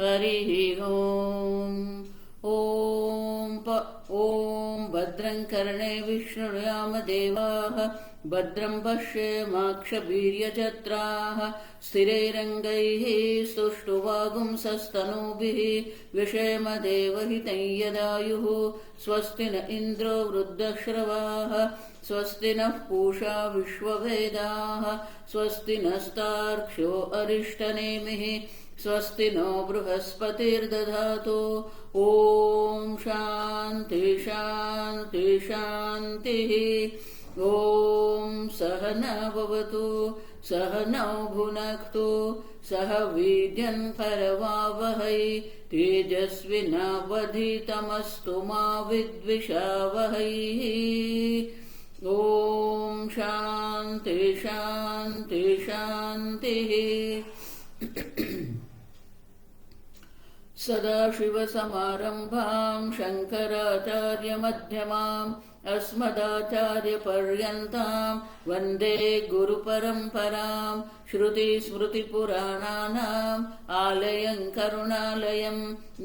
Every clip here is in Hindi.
हरिः ओम्। ॐ भद्रं कर्णे विष्णुयाम देवाः भद्रं पश्येमाक्षवीर्यजत्राः स्थिरैरङ्गैः स्तुष्टुवागुंसस्तनूभिः व्यशेम देवहितं यदायुः। स्वस्ति न इन्द्रो वृद्धश्रवाः स्वस्ति नः पूषा विश्ववेदाः स्वस्ति नस्तार्क्ष्यो अरिष्टनेमिः स्वस्ति नो बृहस्पतिर्दधातु। ॐ शान्ति शान्ति शान्तिः। ॐ सहना भवतु सहनौ भुनक्तु सह वीर्यं करवावहै तेजस्विनावधीतमस्तु मा विद्विषावहै। ॐ शान्ति शान्ति शान्तिः। सदाशिवसमारम्भां शङ्कराचार्यमध्यमाम् अस्मदाचार्यपर्यन्तां वन्दे गुरुपरम्परां। श्रुतिस्मृतिपुराणानाम् आलयं करुणालयं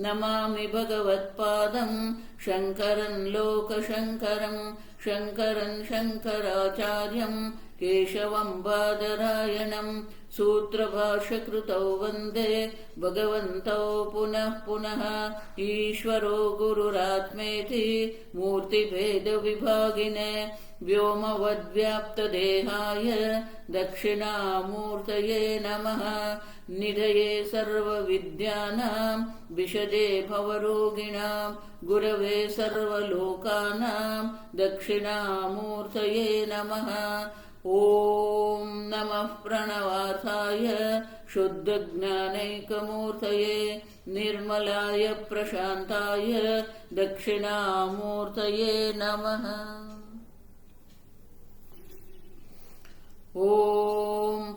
नमामि भगवत्पादं शङ्करं लोकशङ्करं शङ्करं शङ्कराचार्यं केशवं बादरायणं सूत्रभाष्यकृतौ वन्दे भगवन्तौ पुनः पुनः। ईश्वरो गुरुरात्मेति मूर्तिभेदविभागिने व्योमवद्व्याप्तदेहाय दक्षिणामूर्तये नमः। निधये सर्वविद्यानां विशजे भवरोगिणां गुरवे सर्वलोकानां दक्षिणामूर्तये नमः। ॐ नमः प्रणवार्थाय शुद्धज्ञानैकमूर्तये निर्मलाय प्रशान्ताय दक्षिणामूर्तये नमः। ॐ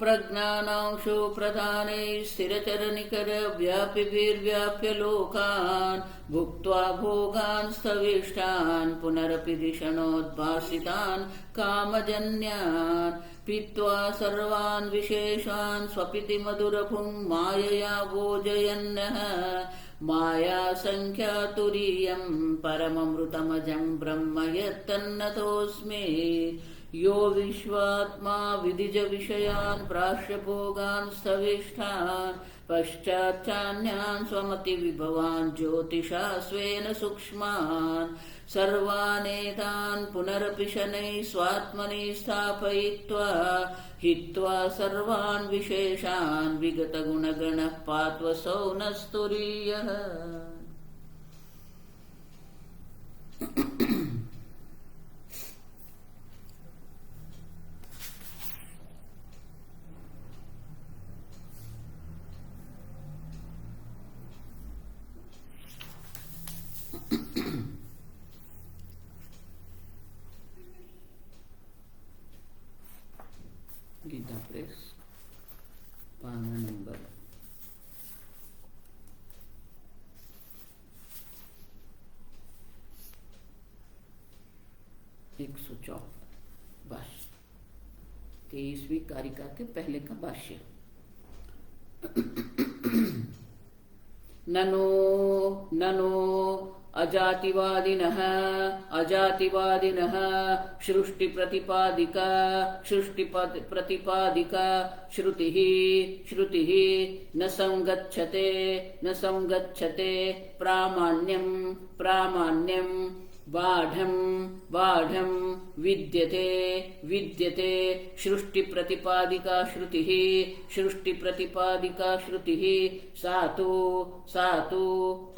प्रज्ञानांशो प्रधानैः स्थिरचरनिकरव्यापिभिर्व्याप्य लोकान् भुक्त्वा भोगान् स्थविष्टान् पुनरपि धिषणोद्भासितान् कामजन्यान् पीत्वा सर्वान् विशेषान् स्वपिति मधुरभुङ् मायया भोजयन्नः। मायासङ्ख्यातुरीयं परममृतमजं ब्रह्म यत्तन्नतोऽस्मि। यो विश्वात्मा विदिजविषयान् प्राश्यभोगान् स्थविष्ठान् पश्चाच्चान्यान् स्वमतिविभवान् ज्योतिषा स्वेन सूक्ष्मान् सर्वानेतान् पुनरपि शनैः स्वात्मनि स्थापयित्वा हित्वा सर्वान् विशेषान् विगतगुणगणः पात्वसौ नः स्तुरीयः। गीता प्रेस पाना नंबर 114 भाष्य 23वीं कारिका के पहले का भाष्य। ननो ननो अजातिवादिनः सृष्टिप्रतिपादिका श्रुतिः न संगच्छते प्रामाण्यं बाढं विद्यते सृष्टिप्रतिपादिका श्रुतिः सातु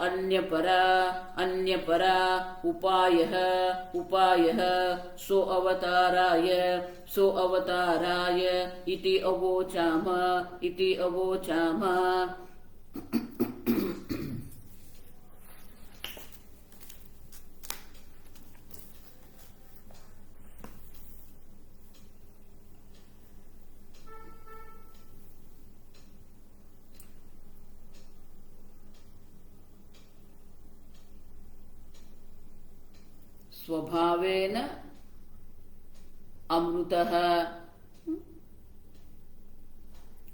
अन्यपरा उपायः सो अवताराय इति अवोचाम। स्वभावेन अमृतः।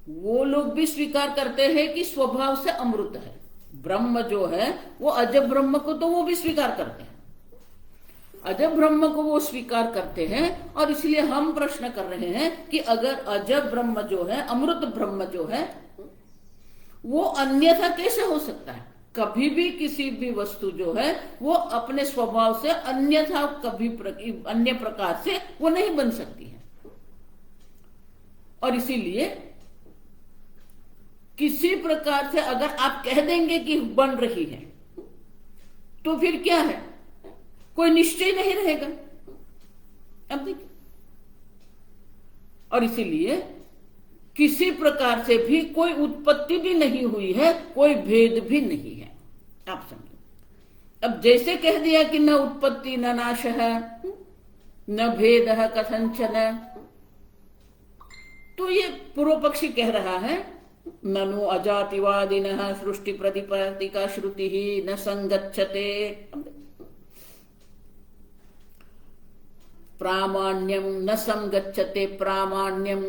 वो लोग भी स्वीकार करते हैं कि स्वभाव से अमृत है, ब्रह्म जो है वो अज ब्रह्म को तो वो भी स्वीकार करते हैं, अज ब्रह्म को वो स्वीकार करते हैं। और इसलिए हम प्रश्न कर रहे हैं कि अगर अज ब्रह्म जो है, अमृत ब्रह्म जो है, वो अन्यथा कैसे हो सकता है? कभी भी किसी भी वस्तु जो है वो अपने स्वभाव से अन्यथा कभी अन्य प्रकार से वो नहीं बन सकती है। और इसीलिए किसी प्रकार से अगर आप कह देंगे कि बन रही है तो फिर क्या है, कोई निश्चय नहीं रहेगा। अब देखिए, और इसीलिए किसी प्रकार से भी कोई उत्पत्ति भी नहीं हुई है, कोई भेद भी नहीं है। आप समझो, अब जैसे कह दिया कि न उत्पत्ति न नाश है, न भेद है कथंचन, तो ये पूर्व पक्षी कह रहा है ननु अजातिवादिनः सृष्टि प्रतिपादिका श्रुति ही न संगच्छते प्रामाण्यम न संगच्छते प्रामाण्यम।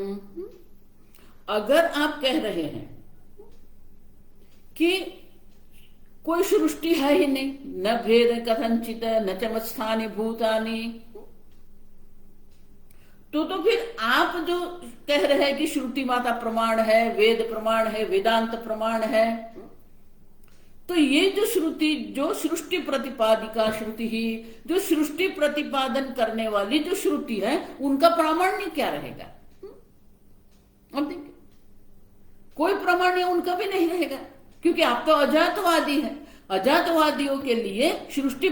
अगर आप कह रहे हैं कि कोई सृष्टि है ही नहीं, न भेद कथंचित न चमत्स्थानि भूतानि, तो फिर आप जो कह रहे हैं कि श्रुति माता प्रमाण है, वेद प्रमाण है, वेदांत प्रमाण है, तो ये जो श्रुति, जो सृष्टि प्रतिपादिका श्रुति ही, जो सृष्टि प्रतिपादन करने वाली जो श्रुति है, उनका प्रामाण्य क्या रहेगा? अब देखिए, कोई प्रामाण्य उनका भी नहीं रहेगा, क्योंकि आप तो अजातवादी हैं। अजातवादियों के लिए सृष्टि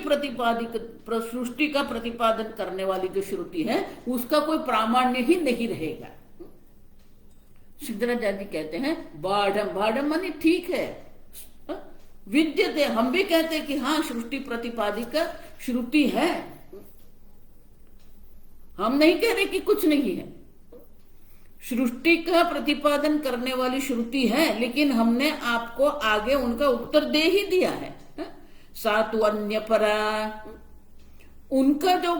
सृष्टि का प्रतिपादन करने वाली जो श्रुति है उसका कोई प्रामाण्य ही नहीं रहेगा। सिद्धराचार्य कहते हैं बाढ़म, बाढ़म माने ठीक है, विद्यते, हम भी कहते हैं कि हाँ सृष्टि प्रतिपादिका श्रुति है, हम नहीं कह रहे कि कुछ नहीं है, सृष्टि का प्रतिपादन करने वाली श्रुति है, लेकिन हमने आपको आगे उनका उत्तर दे ही दिया है। सातु अन्य परा, उनका जो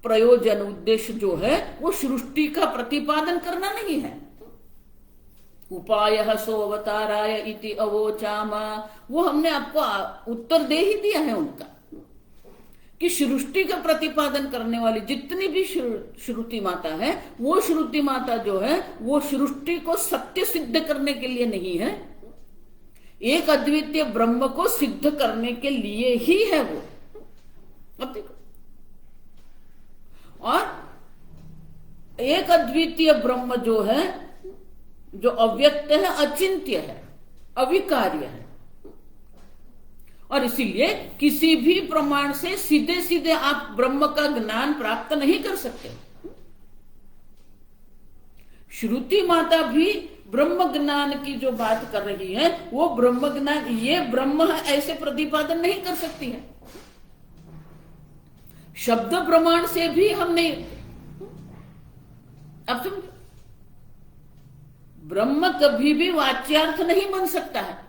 प्रयोजन उद्देश्य जो है वो सृष्टि का प्रतिपादन करना नहीं है। उपायः सो अवताराय इति अवोचामा, वो हमने आपको उत्तर दे ही दिया है उनका, कि सृष्टि का प्रतिपादन करने वाली जितनी भी श्रुति माता है, वो श्रुति माता जो है वो सृष्टि को सत्य सिद्ध करने के लिए नहीं है, एक अद्वितीय ब्रह्म को सिद्ध करने के लिए ही है वो। अब देखो, और एक अद्वितीय ब्रह्म जो है, जो अव्यक्त है, अचिंत्य है, अविकार्य है, और इसीलिए किसी भी प्रमाण से सीधे सीधे आप ब्रह्म का ज्ञान प्राप्त नहीं कर सकते। श्रुति माता भी ब्रह्म ज्ञान की जो बात कर रही है वो ब्रह्म ज्ञान, ये ब्रह्म है ऐसे प्रतिपादन नहीं कर सकती है। शब्द प्रमाण से भी हम नहीं, अब समझो, ब्रह्म कभी भी वाच्यार्थ नहीं बन सकता है।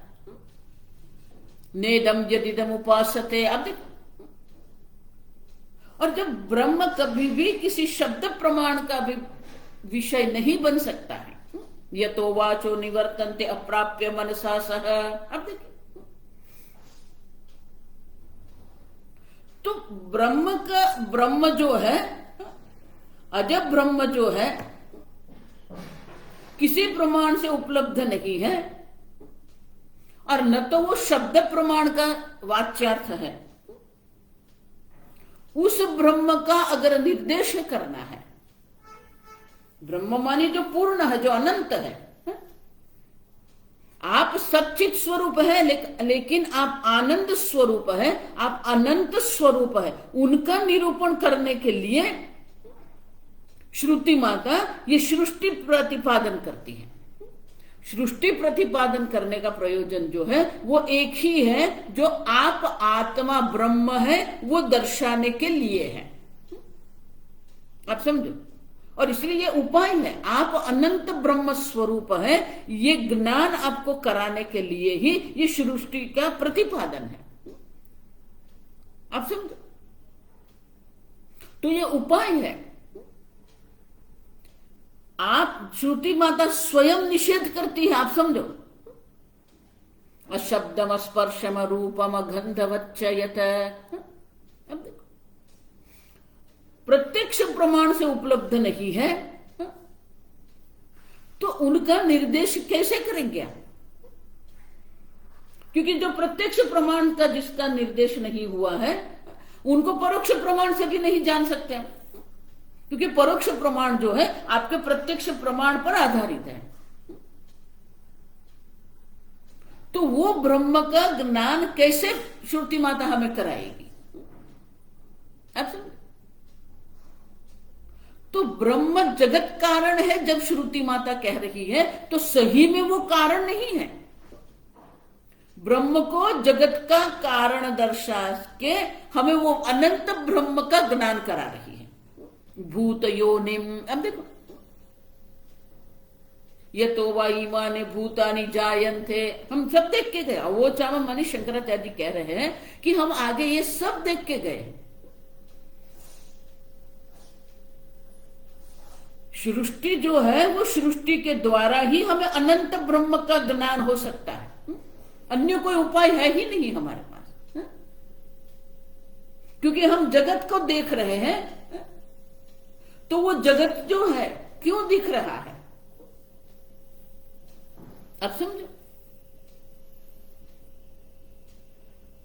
नेदम यदिदम उपासते, अब देखो, और जब ब्रह्म कभी भी किसी शब्द प्रमाण का भी विषय नहीं बन सकता है, यतो वाचो निवर्तन्ते अप्राप्य मनसा सह, अब देखिए, तो ब्रह्म जो है, अजब ब्रह्म जो है, किसी प्रमाण से उपलब्ध नहीं है, और न तो वो शब्द प्रमाण का वाच्यार्थ है। उस ब्रह्म का अगर निर्देश करना है, ब्रह्म माने जो पूर्ण है, जो अनंत है, आप सच्चित स्वरूप है, लेकिन आप आनंद स्वरूप है, आप अनंत स्वरूप है, उनका निरूपण करने के लिए श्रुति माता ये सृष्टि प्रतिपादन करती है। सृष्टि प्रतिपादन करने का प्रयोजन जो है वो एक ही है, जो आप आत्मा ब्रह्म है वो दर्शाने के लिए है। आप समझो, और इसलिए ये उपाय है, आप अनंत ब्रह्म स्वरूप है, ये ज्ञान आपको कराने के लिए ही ये सृष्टि का प्रतिपादन है। आप समझो, तो ये उपाय है। आप श्रुति माता स्वयं निषेध करती है, आप समझो, अशब्दम स्पर्शम रूपम गंधवच्च यत। अब देखो, प्रत्यक्ष प्रमाण से उपलब्ध नहीं है तो उनका निर्देश कैसे करेंगे आप? क्योंकि जो प्रत्यक्ष प्रमाण का जिसका निर्देश नहीं हुआ है उनको परोक्ष प्रमाण से भी नहीं जान सकते हम, क्योंकि परोक्ष प्रमाण जो है आपके प्रत्यक्ष प्रमाण पर आधारित है। तो वो ब्रह्म का ज्ञान कैसे श्रुति माता हमें कराएगी? आप समझ? तो ब्रह्म जगत कारण है जब श्रुति माता कह रही है तो सही में वो कारण नहीं है। ब्रह्म को जगत का कारण दर्शा के हमें वो अनंत ब्रह्म का ज्ञान करा रही है। भूत योनिम, अब देखो, ये तो वाईमाने भूतानि जायन्ते, हम सब देख के गए। वो चाव मानी शंकराचार्य जी कह रहे हैं कि हम आगे ये सब देख के गए। सृष्टि जो है वो सृष्टि के द्वारा ही हमें अनंत ब्रह्म का ज्ञान हो सकता है, अन्य कोई उपाय है ही नहीं हमारे पास। क्योंकि हम जगत को देख रहे हैं तो वो जगत जो है क्यों दिख रहा है, अब समझो।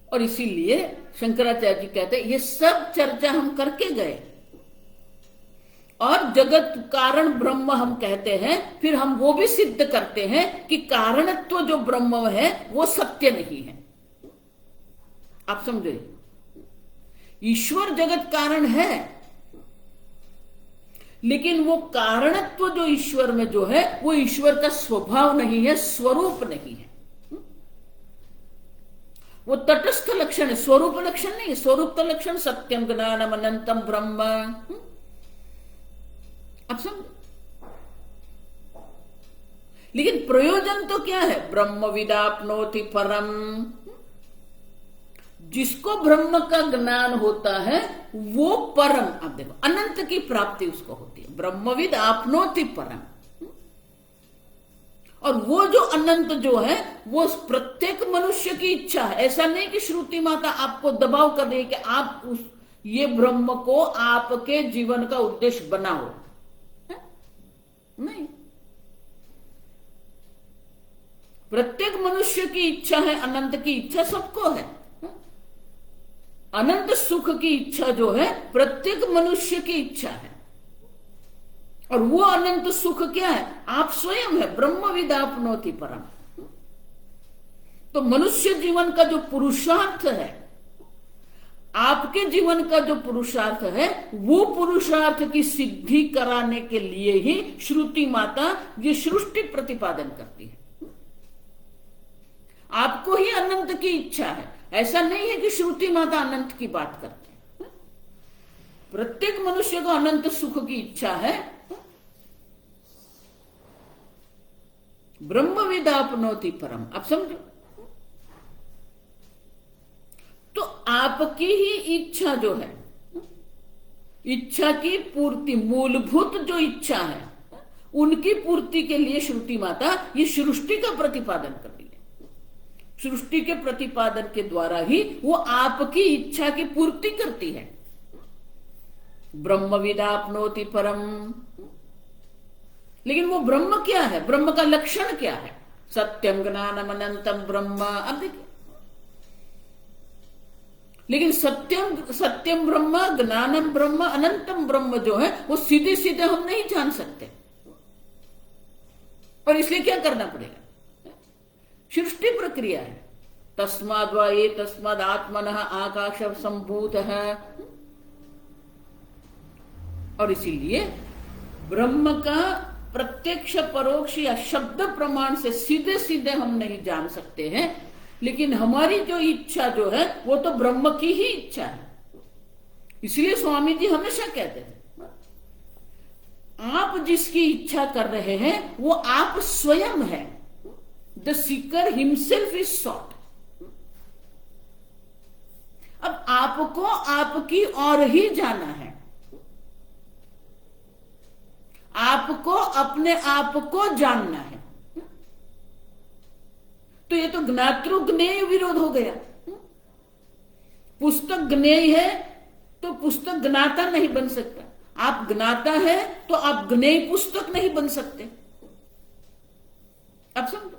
और इसीलिए शंकराचार्य जी कहते हैं ये सब चर्चा हम करके गए और जगत कारण ब्रह्म हम कहते हैं, फिर हम वो भी सिद्ध करते हैं कि कारणत्व जो ब्रह्म है वो सत्य नहीं है। आप समझे? ईश्वर जगत कारण है, लेकिन वो कारणत्व जो ईश्वर में जो है वो ईश्वर का स्वभाव नहीं है, स्वरूप नहीं है। वो तटस्थ लक्षण है, स्वरूप लक्षण नहीं। स्वरूप तो लक्षण सत्यम ज्ञानम अनंतम ब्रह्म। अब समझो, लेकिन प्रयोजन तो क्या है? ब्रह्म विदाप्नोति परम। जिसको ब्रह्म का ज्ञान होता है वो परम, अब देखो, अनंत की प्राप्ति उसको होती है। ब्रह्मविद आपनोति परम। और वो जो अनंत जो है वो प्रत्येक मनुष्य की इच्छा है। ऐसा नहीं कि श्रुति माता आपको दबाव कर रही कि आप ये ब्रह्म को आपके जीवन का उद्देश्य बनाओ, नहीं। प्रत्येक मनुष्य की इच्छा है, अनंत की इच्छा सबको है। अनंत सुख की इच्छा जो है प्रत्येक मनुष्य की इच्छा है। और वो अनंत सुख क्या है? आप स्वयं है। ब्रह्म विदाप्नोति परम। तो मनुष्य जीवन का जो पुरुषार्थ है, आपके जीवन का जो पुरुषार्थ है, वो पुरुषार्थ की सिद्धि कराने के लिए ही श्रुति माता ये सृष्टि प्रतिपादन करती है। आपको ही अनंत की इच्छा है, ऐसा नहीं है कि श्रुति माता अनंत की बात करती है। प्रत्येक मनुष्य को अनंत सुख की इच्छा है। ब्रह्म विदाप्नोति परम। अब समझो, तो आपकी ही इच्छा जो है, इच्छा की पूर्ति, मूलभूत जो इच्छा है उनकी पूर्ति के लिए श्रुति माता ये सृष्टि का प्रतिपादन कर रही है। सृष्टि के प्रतिपादन के द्वारा ही वो आपकी इच्छा की पूर्ति करती है। ब्रह्म विदाप्नोति परम। लेकिन वो ब्रह्म क्या है? ब्रह्म का लक्षण क्या है? सत्यम ज्ञानम अनंतम ब्रह्म। अब देखिए, लेकिन सत्यम ब्रह्म, ज्ञानम ब्रह्म, अनंतम ब्रह्म जो है वो सीधे सीधे हम नहीं जान सकते। और इसलिए क्या करना पड़ेगा? सृष्टि प्रक्रिया है। तस्माद् वा ये तस्माद् आत्मनः आकाश संभूत है। और इसीलिए ब्रह्म का प्रत्यक्ष, परोक्ष या शब्द प्रमाण से सीधे सीधे हम नहीं जान सकते हैं, लेकिन हमारी जो इच्छा जो है वो तो ब्रह्म की ही इच्छा है। इसलिए स्वामी जी हमेशा कहते थे, आप जिसकी इच्छा कर रहे हैं वो आप स्वयं है। The seeker himself is sought. अब आपको आपकी ओर ही जाना है, आपको अपने आप को जानना है। तो ये तो ज्ञातृ ज्ञेय विरोध हो गया। पुस्तक ज्ञेय है तो पुस्तक ज्ञाता नहीं बन सकता, आप ज्ञाता है तो आप ज्ञेय पुस्तक नहीं बन सकते। अब समझो,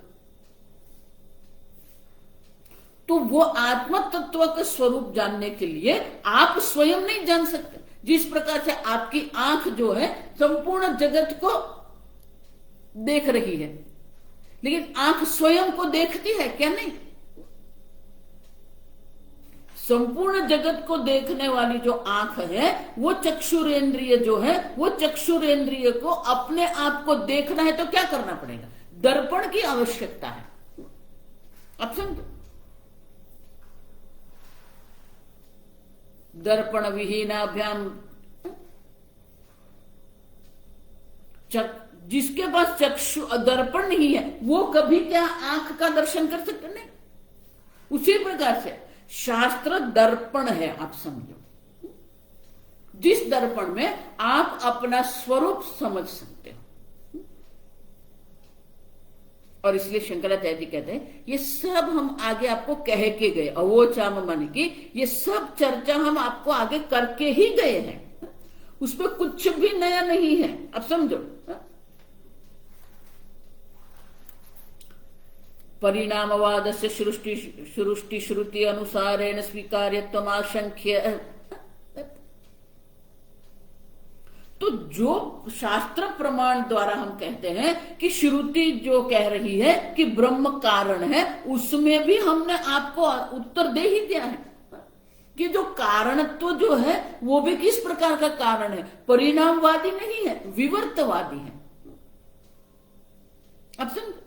तो वो आत्म तत्व का स्वरूप जानने के लिए आप स्वयं नहीं जान सकते। जिस प्रकार से आपकी आंख जो है संपूर्ण जगत को देख रही है, लेकिन आंख स्वयं को देखती है क्या? नहीं। संपूर्ण जगत को देखने वाली जो आंख है वो चक्षुरेंद्रिय जो है, वो चक्षुरेंद्रिय को अपने आप को देखना है तो क्या करना पड़ेगा? दर्पण की आवश्यकता है। अब समझो, दर्पण विहीनाभ्याम, जिसके पास चक्षु दर्पण नहीं है वो कभी क्या आंख का दर्शन कर सकते? नहीं। उसी प्रकार से शास्त्र दर्पण है, आप समझो, जिस दर्पण में आप अपना स्वरूप समझ सकते हो। और इसलिए शंकराचार्य जी कहते हैं ये सब हम आगे आपको कह के गए, अवोचाम माने कि ये सब चर्चा हम आपको आगे करके ही गए हैं, उसमें कुछ भी नया नहीं है। अब समझो, परिणामवाद से सृष्टि श्रुति अनुसारेण स्वीकार्यत्वम आशंक्य। तो जो शास्त्र प्रमाण द्वारा हम कहते हैं कि श्रुति जो कह रही है कि ब्रह्म कारण है, उसमें भी हमने आपको उत्तर दे ही दिया है कि जो कारणत्व जो है वो भी किस प्रकार का कारण है, परिणामवादी नहीं है, विवर्तवादी है। अब समझो,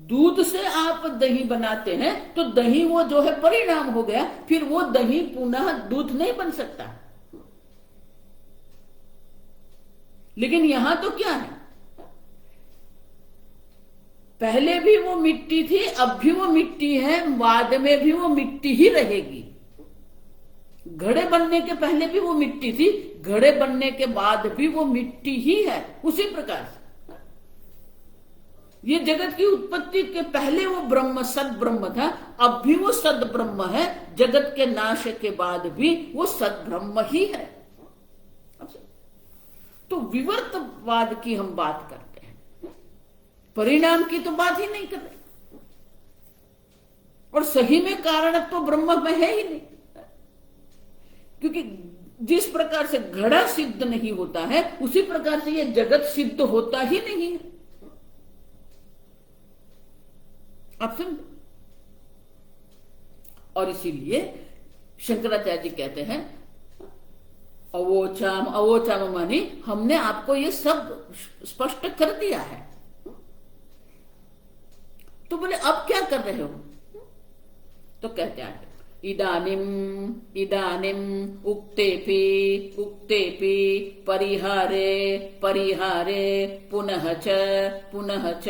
दूध से आप दही बनाते हैं तो दही वो जो है परिणाम हो गया, फिर वो दही पुनः दूध नहीं बन सकता। लेकिन यहां तो क्या है, पहले भी वो मिट्टी थी, अब भी वो मिट्टी है, बाद में भी वो मिट्टी ही रहेगी। घड़े बनने के पहले भी वो मिट्टी थी, घड़े बनने के बाद भी वो मिट्टी ही है। उसी प्रकार से ये जगत की उत्पत्ति के पहले वो ब्रह्म सद ब्रह्म था, अब भी वो सद ब्रह्म है, जगत के नाश के बाद भी वो सद ब्रह्म ही है। तो विवर्तवाद की हम बात करते हैं, परिणाम की तो बात ही नहीं कर रहे। और सही में कारणत्व तो ब्रह्म में है ही नहीं, क्योंकि जिस प्रकार से घड़ा सिद्ध नहीं होता है उसी प्रकार से ये जगत सिद्ध होता ही नहीं है। आप समझो, और इसीलिए शंकराचार्य जी कहते हैं अवोचाम, अवोचाम मानी हमने आपको ये सब स्पष्ट कर दिया है। तो बोले अब क्या कर रहे हो? तो कहते हैं इदानिम इदानिम उक्तेपि उक्तेपि परिहारे परिहारे पुनः च पुनः च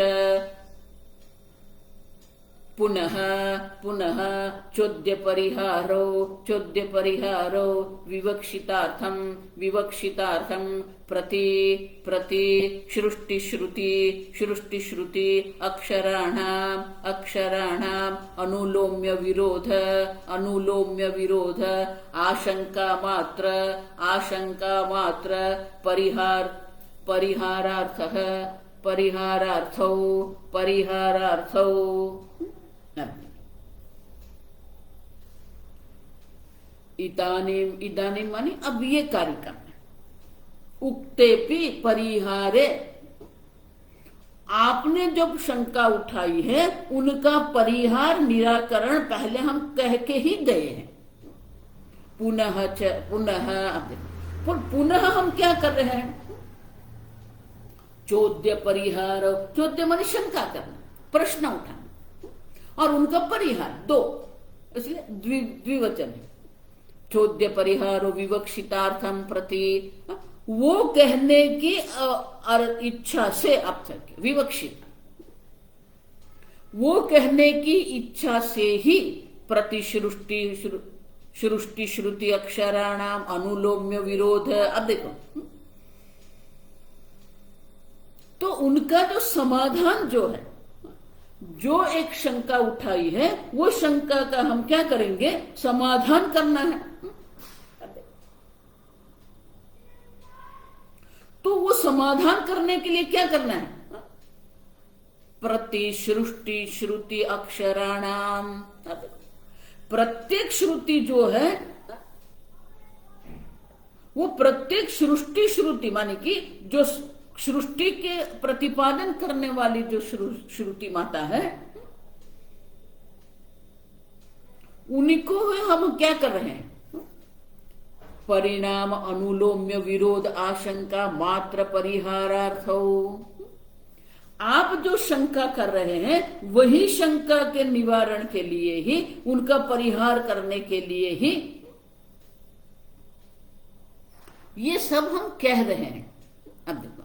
पुनः पुनः चोद्य परिहारो विवक्षितार्थम विवक्षितार्थम प्रति प्रति सृष्टि श्रुति अक्षराणाम अक्षराणाम अनुलोम्य विरोध आशंका मात्र परिहारार्थौ इदानीम मानी अब ये कार्य करना। उक्तेपि परिहारे, आपने जब शंका उठाई है उनका परिहार निराकरण पहले हम कह के ही गए हैं। पुनः पुनः हम क्या कर रहे हैं? चोद्य परिहार, चोद्य मानी शंका करना, प्रश्न उठाना, और उनका परिहार दो, इसलिए द्विवचन है। चोद्य परिहारो विवक्षितार्थम प्रति, वो कहने की इच्छा से, अब तक विवक्षित, वो कहने की इच्छा से ही प्रति सृष्टि श्रुति अक्षराणाम अनुलोम्य विरोध। अब देखो, तो उनका जो समाधान जो है जो एक शंका उठाई है वो शंका का हम क्या करेंगे, समाधान करना है। तो वो समाधान करने के लिए क्या करना है, प्रतिश्रुष्टि श्रुति अक्षराणाम। प्रत्येक श्रुति जो है वो प्रत्येक सृष्टि श्रुति माने कि जो सृष्टि के प्रतिपादन करने वाली जो श्रुति माता है, उन्हीं को हम क्या कर रहे हैं, परिणाम अनुलोम्य विरोध आशंका मात्र परिहारार्थो। आप जो शंका कर रहे हैं वही शंका के निवारण के लिए ही, उनका परिहार करने के लिए ही ये सब हम कह रहे हैं। अब देखो,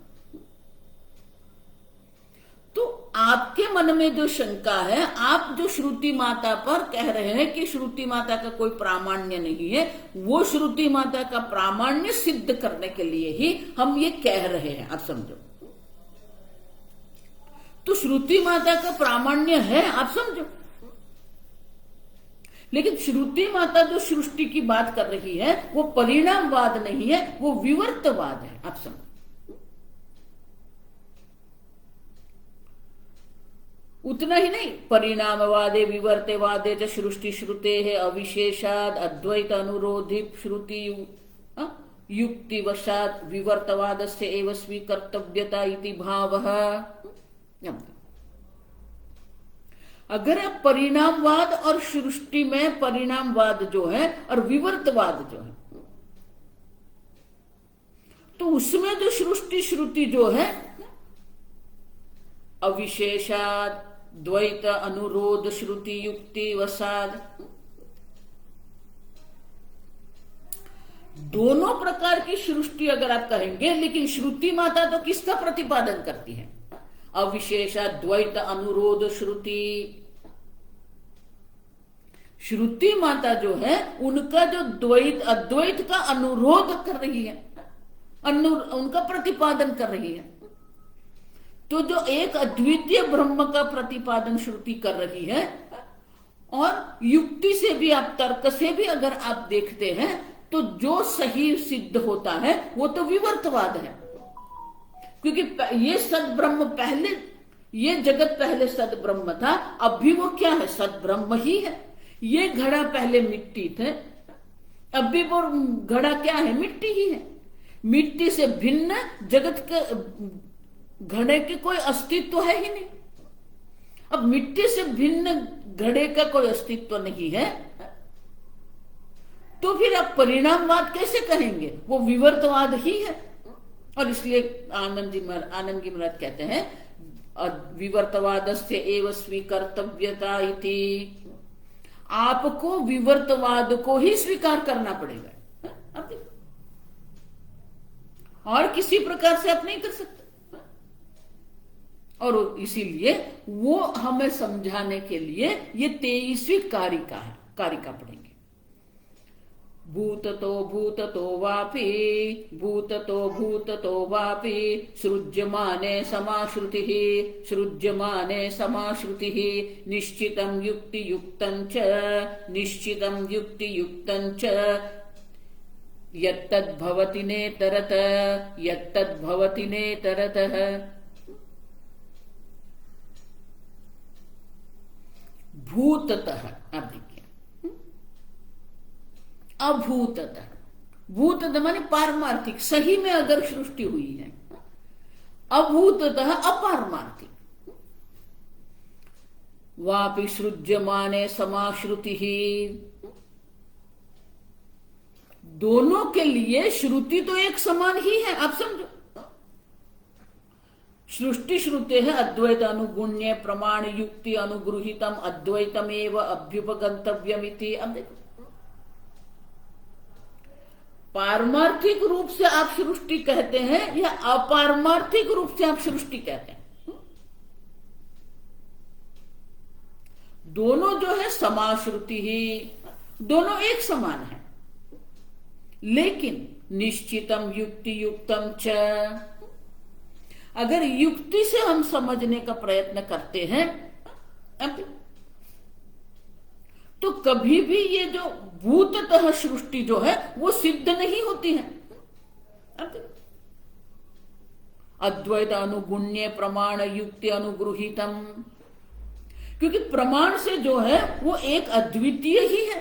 तो आपके मन में जो शंका है, आप जो श्रुति माता पर कह रहे हैं कि श्रुति माता का कोई प्रामाण्य नहीं है, वो श्रुति माता का प्रामाण्य सिद्ध करने के लिए ही हम ये कह रहे हैं। आप समझो, तो श्रुति माता का प्रामाण्य है, आप समझो। लेकिन श्रुति माता जो सृष्टि की बात कर रही है वो परिणामवाद नहीं है, वो विवर्तवाद है। आप समझो, उतना ही नहीं, परिणामवादे विवर्तवादे च सृष्टि श्रुते है अविशेषाद अद्वैत अनुरोधी श्रुति युक्तिवशात विवर्तवाद से एवं स्वीकर्तव्यता इति भावः। अगर आप परिणामवाद और सृष्टि में परिणामवाद जो है और विवर्तवाद जो है, तो उसमें जो सृष्टि श्रुति जो है अविशेषाद द्वैत अनुरोध श्रुति युक्ति वसाद, दोनों प्रकार की सृष्टि अगर आप कहेंगे, लेकिन श्रुति माता तो किसका प्रतिपादन करती है, अविशेषा द्वैत अनुरोध श्रुति। श्रुति माता जो है उनका जो द्वैत अद्वैत का अनुरोध कर रही है, उनका प्रतिपादन कर रही है। तो जो एक अद्वितीय ब्रह्म का प्रतिपादन श्रुति कर रही है, और युक्ति से भी आप, तर्क से भी अगर आप देखते हैं, तो जो सही सिद्ध होता है वो तो विवर्तवाद है। क्योंकि ये सद ब्रह्म पहले, ये जगत पहले सद ब्रह्म था, अब भी वो क्या है, सद ब्रह्म ही है। ये घड़ा पहले मिट्टी थे, अब भी वो घड़ा क्या है, मिट्टी ही है। मिट्टी से भिन्न जगत के घड़े के कोई अस्तित्व है ही नहीं। अब मिट्टी से भिन्न घड़े का कोई अस्तित्व नहीं है, तो फिर आप परिणामवाद कैसे कहेंगे, वो विवर्तवाद ही है। और इसलिए आनंद जी महाराज कहते हैं विवर्तवादस्य एव स्वीकर्तव्यता इति, आपको विवर्तवाद को ही स्वीकार करना पड़ेगा, और किसी प्रकार से आप नहीं कर सकते। और इसीलिए वो हमें समझाने के लिए ये 23वीं कारिका है, कारिका पढ़ेंगे। भूततो वापि सृज्यमाने समाश्रुतिः निश्चितं युक्तियुक्तं च यत्तद्भवति नेतरतः। भूततः, अब देखिए, अभूततः, भूततः माने पारमार्थिक, सही में अगर सृष्टि हुई है। अभूततः अपारमार्थिक। वापि सृज्यमाने समाश्रुतिः, दोनों के लिए श्रुति तो एक समान ही है। आप समझो, सृष्टि श्रुते है अद्वैत अनुगुण्य प्रमाण युक्ति अनुगृहीतम अद्वैतमेव अभ्युपगंतव्यमिति। अब देखो, पारमार्थिक रूप से आप सृष्टि कहते हैं या अपारमार्थिक रूप से आप सृष्टि कहते हैं, दोनों जो है समाश्रुति ही, दोनों एक समान है। लेकिन निश्चितम युक्ति युक्तम च, अगर युक्ति से हम समझने का प्रयत्न करते हैं अब तो कभी भी ये जो भूततः सृष्टि जो है वो सिद्ध नहीं होती है। अब अद्वैत अनुगुण्य प्रमाण युक्ति अनुगृहीतम, क्योंकि प्रमाण से जो है वो एक अद्वितीय ही है।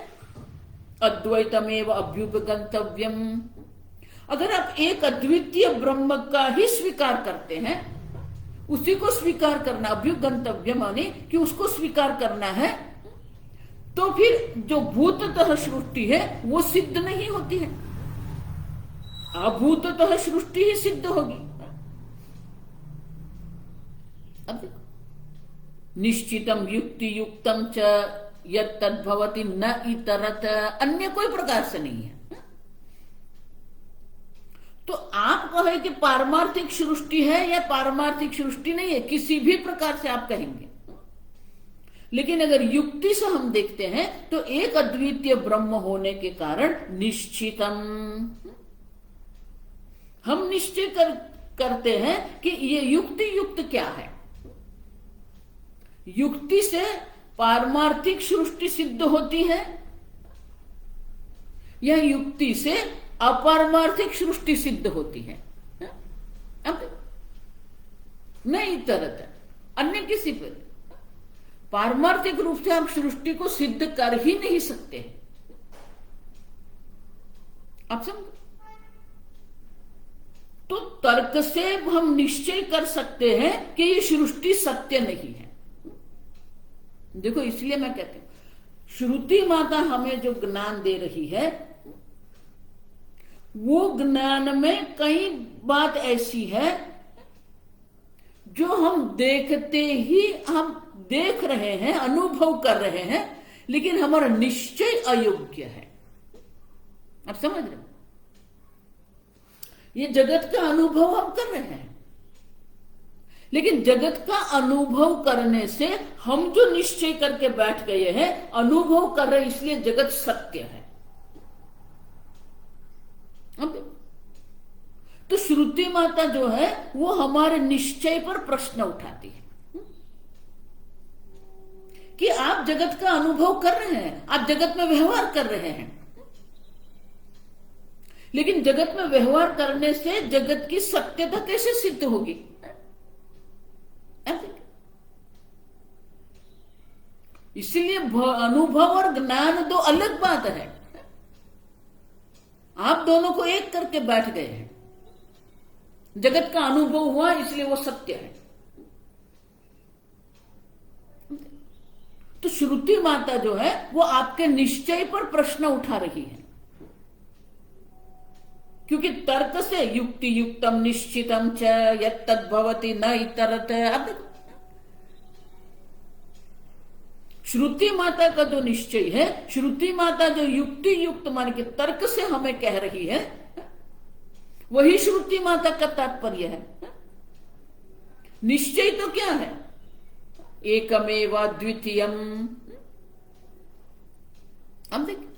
अद्वैतमेव अभ्युपगंतव्यम, अगर आप एक अद्वितीय ब्रह्म का ही स्वीकार करते हैं, उसी को स्वीकार करना, अभ्युपगंतव्यम माने कि उसको स्वीकार करना है, तो फिर जो भूततः सृष्टि है वो सिद्ध नहीं होती है, अभूततः सृष्टि ही सिद्ध होगी। अब निश्चितम युक्ति युक्तम च यत् तद्भवति न इतरत, अन्य कोई प्रकार से नहीं है। तो आप कहे कि पारमार्थिक सृष्टि है या पारमार्थिक सृष्टि नहीं है, किसी भी प्रकार से आप कहेंगे, लेकिन अगर युक्ति से हम देखते हैं तो एक अद्वितीय ब्रह्म होने के कारण निश्चितम, हम निश्चय करते हैं कि ये युक्ति युक्त क्या है। युक्ति से पारमार्थिक सृष्टि सिद्ध होती है या युक्ति से अपारमार्थिक सृष्टि सिद्ध होती है। अब नहीं तरत अन्य किसी पर पारमार्थिक रूप से आप सृष्टि को सिद्ध कर ही नहीं सकते। आप समझो, तो तर्क से हम निश्चय कर सकते हैं कि ये सृष्टि सत्य नहीं है। देखो, इसलिए मैं कहती हूं श्रुति माता हमें जो ज्ञान दे रही है वो ज्ञान में कई बात ऐसी है जो हम देखते ही हम देख रहे हैं, अनुभव कर रहे हैं, लेकिन हमारा निश्चय अयोग्य है। आप समझ रहे हो, ये जगत का अनुभव हम कर रहे हैं, लेकिन जगत का अनुभव करने से हम जो निश्चय करके बैठ गए हैं, अनुभव कर रहे इसलिए जगत सत्य है। तो श्रुति माता जो है वो हमारे निश्चय पर प्रश्न उठाती है कि आप जगत का अनुभव कर रहे हैं, आप जगत में व्यवहार कर रहे हैं, लेकिन जगत में व्यवहार करने से जगत की सत्यता कैसे सिद्ध होगी। इसलिए अनुभव और ज्ञान दो अलग बात है। आप दोनों को एक करके बैठ गए हैं, जगत का अनुभव हुआ इसलिए वो सत्य है। तो श्रुति माता जो है वो आपके निश्चय पर प्रश्न उठा रही है, क्योंकि तर्क से युक्ति युक्तम निश्चितम च यत् तद्भवति न इतरत। अब देखो, श्रुति माता का जो निश्चय है, श्रुति माता जो युक्ति युक्त मान के तर्क से हमें कह रही है, वही श्रुति माता का तात्पर्य है। निश्चय तो क्या है, एकमेव द्वितीयम। हम देखें,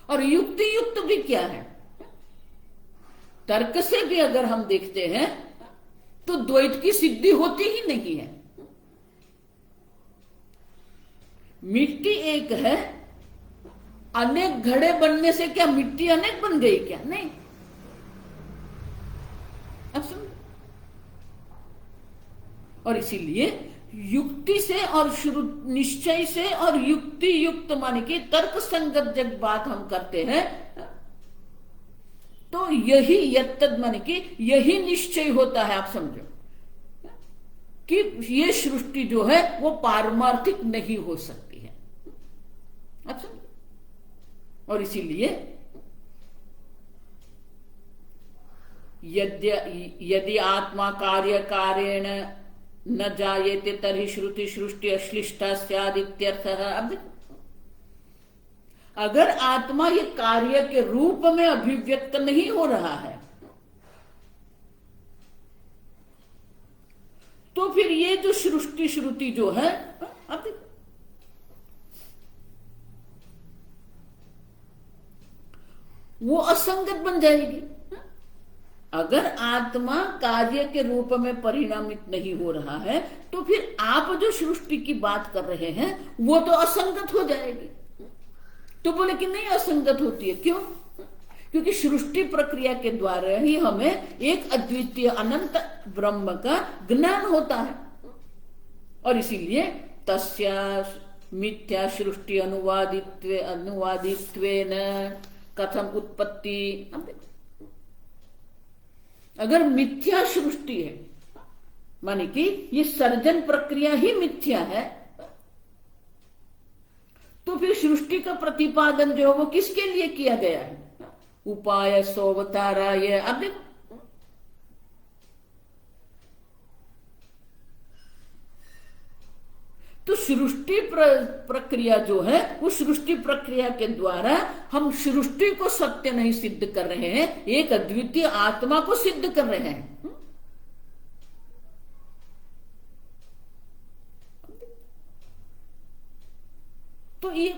और युक्ति युक्त भी क्या है, तर्क से भी अगर हम देखते हैं तो द्वैत की सिद्धि होती ही नहीं है। मिट्टी एक है, अनेक घड़े बनने से क्या मिट्टी अनेक बन गई क्या? नहीं। अब सुन, और इसीलिए युक्ति से और निश्चय से और युक्ति युक्त माने कि तर्क संगत जब बात हम करते हैं तो यही यत्तद माने कि यही निश्चय होता है। आप समझो कि ये सृष्टि जो है वो पारमार्थिक नहीं हो सकती है। आप समझो, और इसीलिए यदि आत्मा कार्य कारेण न जायते तर्हि श्रुति सृष्टि अश्लिष्टा स्याद् इत्यर्थः। अब अगर आत्मा ये कार्य के रूप में अभिव्यक्त नहीं हो रहा है तो फिर ये जो सृष्टि श्रुति जो है, अब देखो, वो असंगत बन जाएगी। अगर आत्मा कार्य के रूप में परिणामित नहीं हो रहा है तो फिर आप जो सृष्टि की बात कर रहे हैं वो तो असंगत हो जाएगी। तो बोले कि नहीं असंगत होती है, क्यों? क्योंकि सृष्टि प्रक्रिया के द्वारा ही हमें एक अद्वितीय अनंत ब्रह्म का ज्ञान होता है, और इसीलिए तस्या मिथ्या सृष्टि अनुवादित्वेन कथम उत्पत्ति। अगर मिथ्या सृष्टि है माने कि ये सर्जन प्रक्रिया ही मिथ्या है, तो फिर सृष्टि का प्रतिपादन जो है वो किसके लिए किया गया है? उपाय सोवताराय। अब देखो, तो सृष्टि प्रक्रिया जो है उस सृष्टि प्रक्रिया के द्वारा हम सृष्टि को सत्य नहीं सिद्ध कर रहे हैं, एक अद्वितीय आत्मा को सिद्ध कर रहे हैं। तो ये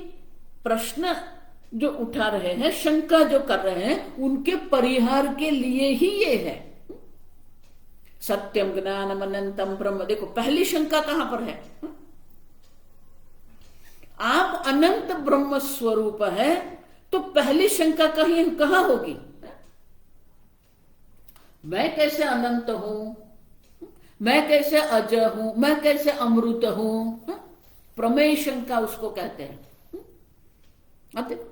प्रश्न जो उठा रहे हैं, शंका जो कर रहे हैं, उनके परिहार के लिए ही ये है सत्यम ज्ञानम अनंतम ब्रह्म। देखो पहली शंका कहां पर है? आप अनंत ब्रह्म स्वरूप है, तो पहली शंका कहां होगी? मैं कैसे अनंत हूं, मैं कैसे अज हूं, मैं कैसे अमृत हूं? प्रमेय शंका उसको कहते हैं। अब देखो,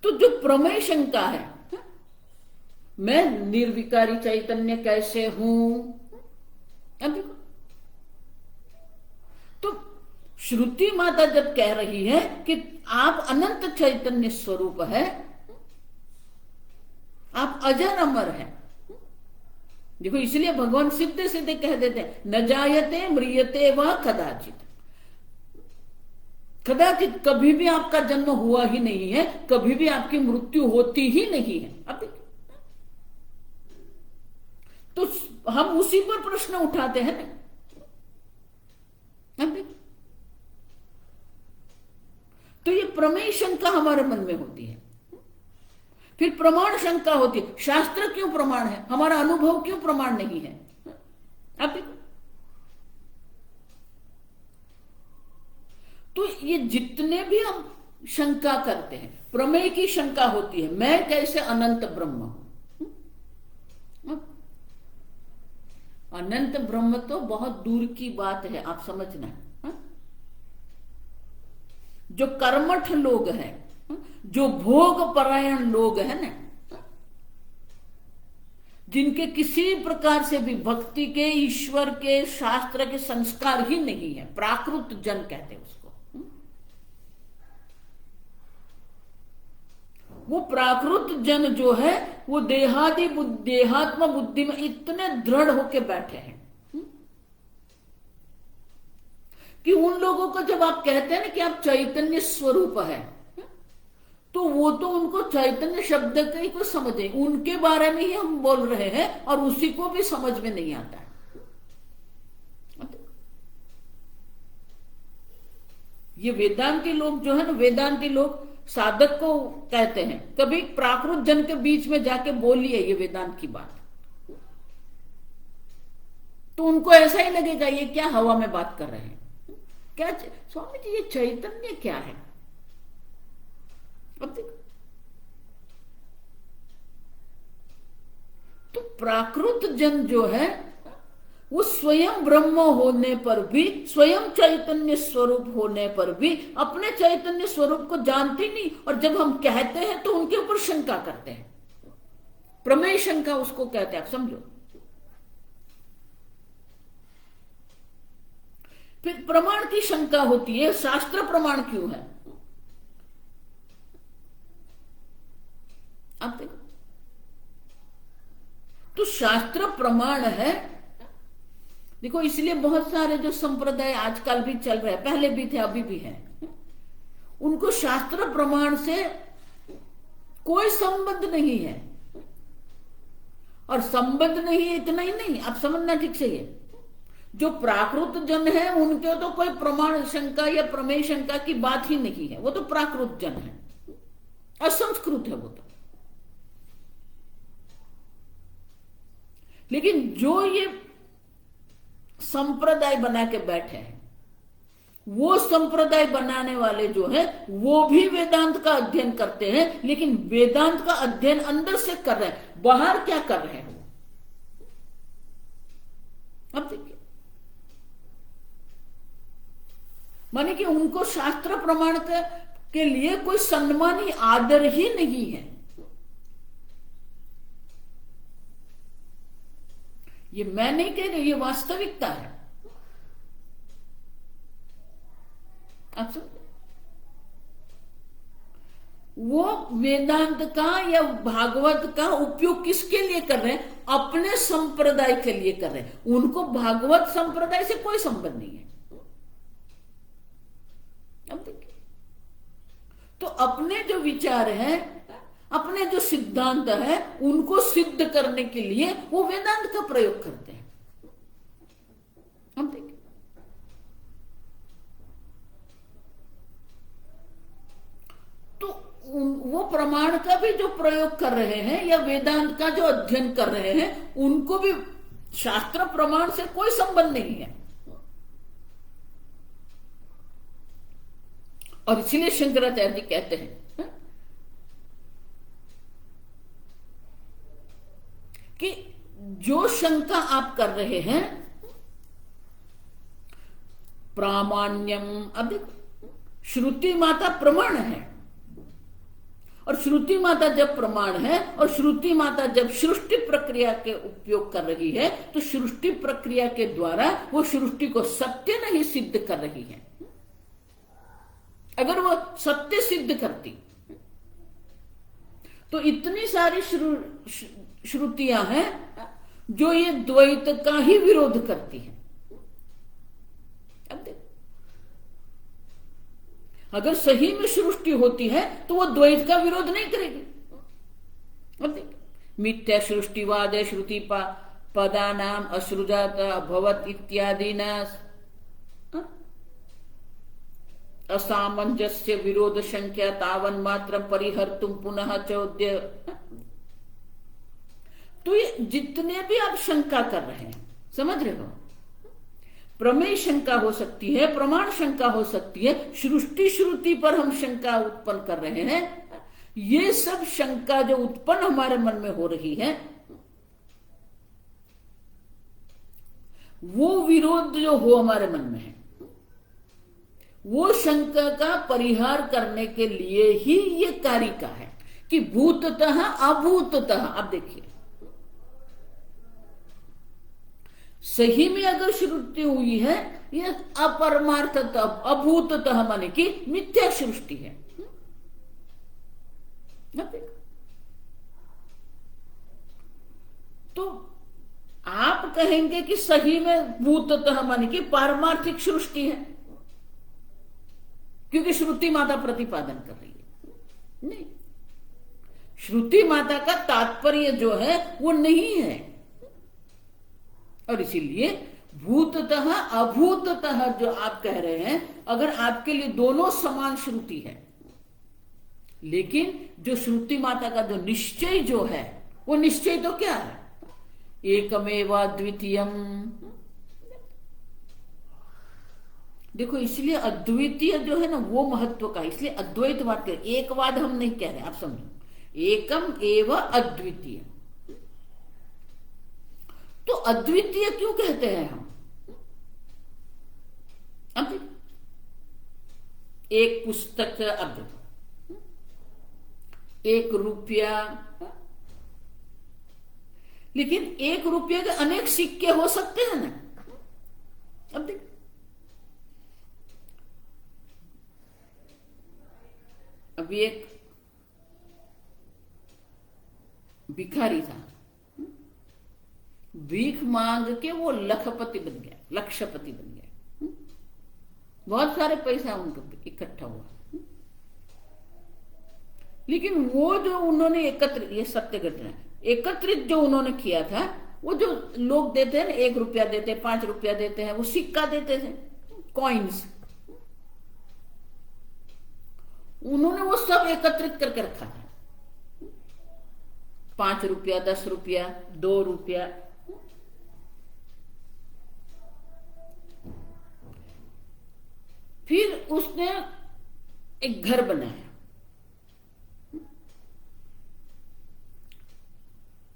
तो जो प्रमेय शंका है, मैं निर्विकारी चैतन्य कैसे हूं? अब देखो, तो श्रुति माता जब कह रही है कि आप अनंत चैतन्य स्वरूप है, आप अजर अमर है। देखो इसलिए भगवान सीधे सीधे कह देते हैं न जायते म्रियते व कदाचित। कदाचित कभी भी आपका जन्म हुआ ही नहीं है, कभी भी आपकी मृत्यु होती ही नहीं है। अब तो हम उसी पर प्रश्न उठाते हैं ना। तो ये प्रमेय शंका हमारे मन में होती है। फिर प्रमाण शंका होती है, शास्त्र क्यों प्रमाण है, हमारा अनुभव क्यों प्रमाण नहीं है? अब तो ये जितने भी हम शंका करते हैं, प्रमेय की शंका होती है, मैं कैसे अनंत ब्रह्म हूं। अनंत ब्रह्म तो बहुत दूर की बात है, आप समझना। जो कर्मठ लोग हैं, जो भोग परायण लोग हैं ना, जिनके किसी प्रकार से भी भक्ति के, ईश्वर के, शास्त्र के संस्कार ही नहीं है, प्राकृत जन कहते हैं उसको। वो प्राकृत जन जो है वो देहात्म बुद्धि में इतने दृढ़ होके बैठे हैं कि उन लोगों को जब आप कहते हैं ना कि आप चैतन्य स्वरूप है, तो वो तो उनको चैतन्य शब्द का ही कुछ समझे, उनके बारे में ही हम बोल रहे हैं और उसी को भी समझ में नहीं आता है। ये वेदांती लोग जो है ना, वेदांती लोग साधक को कहते हैं, कभी प्राकृत जन के बीच में जाके बोलिए ये वेदांत की बात, तो उनको ऐसा ही लगेगा ये क्या हवा में बात कर रहे हैं, क्या स्वामी जी ये चैतन्य क्या है। अब देखो, तो प्राकृत जन जो है वो स्वयं ब्रह्म होने पर भी, स्वयं चैतन्य स्वरूप होने पर भी अपने चैतन्य स्वरूप को जानते नहीं, और जब हम कहते हैं तो उनके ऊपर शंका करते हैं। प्रमेय शंका उसको कहते हैं, आप समझो। फिर प्रमाण की शंका होती है, शास्त्र प्रमाण क्यों है। आप देखो, तो शास्त्र प्रमाण है। देखो इसलिए बहुत सारे जो संप्रदाय आजकल भी चल रहे हैं, पहले भी थे अभी भी है, उनको शास्त्र प्रमाण से कोई संबंध नहीं है। और संबंध नहीं, इतना ही नहीं, आप समझना ठीक से, ये जो प्राकृत जन है उनके तो कोई प्रमाण शंका या प्रमेय शंका की बात ही नहीं है, वो तो प्राकृत जन है, असंस्कृत है वो तो। लेकिन जो ये संप्रदाय बना के बैठे हैं। वो संप्रदाय बनाने वाले जो है वो भी वेदांत का अध्ययन करते हैं, लेकिन वेदांत का अध्ययन अंदर से कर रहे हैं, बाहर क्या कर रहे हैं। अब देखिए, माने कि उनको शास्त्र प्रमाण के लिए कोई सम्मान ही, आदर ही नहीं है। ये मैं नहीं कह रही, ये वास्तविकता है। आप समझे? वो वेदांत का या भागवत का उपयोग किसके लिए कर रहे हैं? अपने संप्रदाय के लिए कर रहे हैं। उनको भागवत संप्रदाय से कोई संबंध नहीं है। अब देखिए, तो अपने जो विचार है, अपने जो सिद्धांत है, उनको सिद्ध करने के लिए वो वेदांत का प्रयोग करते हैं। हम देखिए, तो वो प्रमाण का भी जो प्रयोग कर रहे हैं या वेदांत का जो अध्ययन कर रहे हैं, उनको भी शास्त्र प्रमाण से कोई संबंध नहीं है। और इसीलिए शंकराचार्य जी कहते हैं कि जो शंका आप कर रहे हैं प्रामाण्यम, अब देखो, श्रुति माता प्रमाण है, और श्रुति माता जब प्रमाण है और श्रुति माता जब सृष्टि प्रक्रिया के उपयोग कर रही है, तो सृष्टि प्रक्रिया के द्वारा वो सृष्टि को सत्य नहीं सिद्ध कर रही है। अगर वो सत्य सिद्ध करती तो इतनी सारी श्रुतियां हैं जो ये द्वैत का ही विरोध करती हैं। अब देखो, अगर सही में सृष्टि होती है तो वो द्वैत का विरोध नहीं करेगी। अब देखो, मिथ्या सृष्टिवाद श्रुति पदानाम असृजात अभवत इत्यादि न असामंजस्य विरोध संख्या तावन मात्र परिहर्तुम पुनः चौद्य। तो ये जितने भी आप शंका कर रहे हैं, समझ रहे हो, प्रमेय शंका हो सकती है, प्रमाण शंका हो सकती है, सृष्टि श्रुति पर हम शंका उत्पन्न कर रहे हैं, ये सब शंका जो उत्पन्न हमारे मन में हो रही है, वो विरोध जो हो हमारे मन में है, वो शंका का परिहार करने के लिए ही ये कारिका है कि भूततः अभूततः। अब देखिए, सही में अगर श्रुति हुई है, ये अपरमार्थतः अभूततः माने कि मिथ्या सृष्टि है। तो आप कहेंगे कि सही में भूततः माने कि पारमार्थिक सृष्टि है, क्योंकि श्रुति माता प्रतिपादन कर रही है। नहीं, श्रुति माता का तात्पर्य जो है वो नहीं है, और इसीलिए भूततः अभूततः जो आप कह रहे हैं, अगर आपके लिए दोनों समान श्रुति है, लेकिन जो श्रुति माता का जो निश्चय जो है, वो निश्चय तो क्या है? एकमेव अद्वितीयम। देखो, इसलिए अद्वितीय जो है ना वो महत्व का, इसलिए अद्वैतवाद के, एकवाद हम नहीं कह रहे, आप समझो, एकम एव अद्वितीय। तो अद्वितीय क्यों कहते हैं हम? अब एक पुस्तक, अब देखो, 1 रुपया, लेकिन 1 रुपये के अनेक सिक्के हो सकते हैं ना। अब देखो, अभी एक भिखारी था, भीख मांग के वो लखपति बन गया, लक्षपति बन गया, बहुत सारे पैसा उनको इकट्ठा हुआ। लेकिन वो जो उन्होंने एकत्रित, ये सत्य घटना, एकत्रित जो उन्होंने किया था, वो जो लोग देते हैं ना, 1 रुपया देते हैं, 5 रुपया देते हैं, वो सिक्का देते थे, कॉइन्स, उन्होंने वो सब एकत्रित करके रखा था। 5 रुपया, 10 रुपया, 2 रुपया, फिर उसने एक घर बनाया,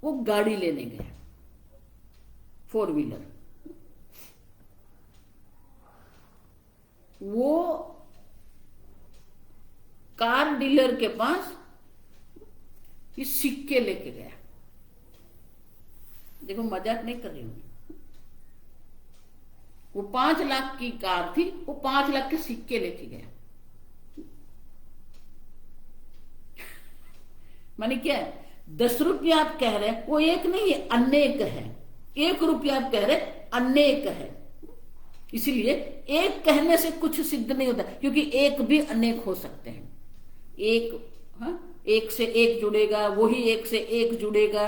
वो गाड़ी लेने गया, 4 व्हीलर। वो कार डीलर के पास ये सिक्के लेके गया। देखो मजाक नहीं कर रही हूं, वो 5 लाख की कार थी, वो 5 लाख के सिक्के लेके गया। माने क्या है, 10 रुपया आप कह रहे हैं, वो एक नहीं है, अनेक है। 1 रुपया आप कह रहे हैं, अनेक है। इसीलिए एक कहने से कुछ सिद्ध नहीं होता, क्योंकि एक भी अनेक हो सकते हैं। एक, हाँ, एक से एक जुड़ेगा, वही एक से एक जुड़ेगा,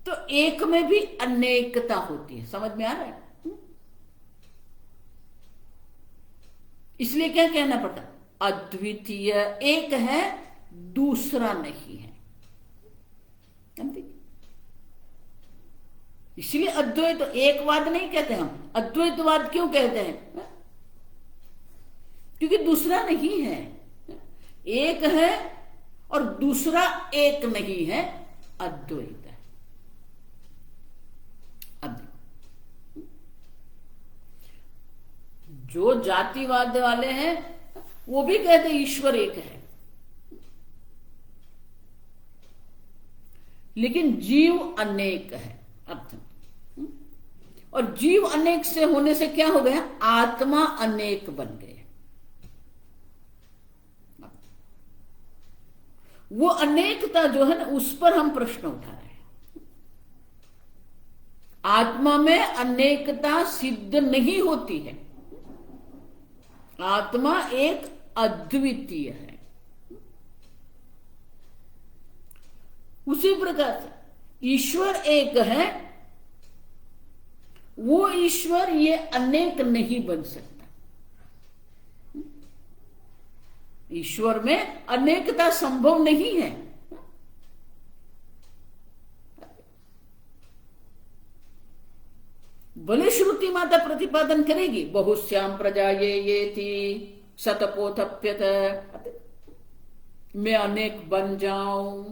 तो एक में भी अनेकता होती है। समझ में आ रहा है? इसलिए क्या कहना पड़ता, अद्वितीय एक है, दूसरा नहीं है। इसलिए अद्वैत एकवाद नहीं कहते हम, अद्वैतवाद क्यों कहते हैं? क्योंकि दूसरा नहीं है, एक है और दूसरा एक नहीं है, अद्वैत है। अब जो जातिवाद वाले हैं वो भी कहते ईश्वर एक है, लेकिन जीव अनेक है। अर्थ, और जीव अनेक से होने से क्या हो गया, आत्मा अनेक बन गए। वो अनेकता जो है ना, उस पर हम प्रश्न उठा रहे हैं। आत्मा में अनेकता सिद्ध नहीं होती है, आत्मा एक अद्वितीय है। उसी प्रकार से ईश्वर एक है, वो ईश्वर ये अनेक नहीं बन सकता। ईश्वर में अनेकता संभव नहीं है। भले श्रुति माता प्रतिपादन करेगी, बहुश्याम प्रजा ये थी शतपोथप्यत, मैं अनेक बन जाऊं,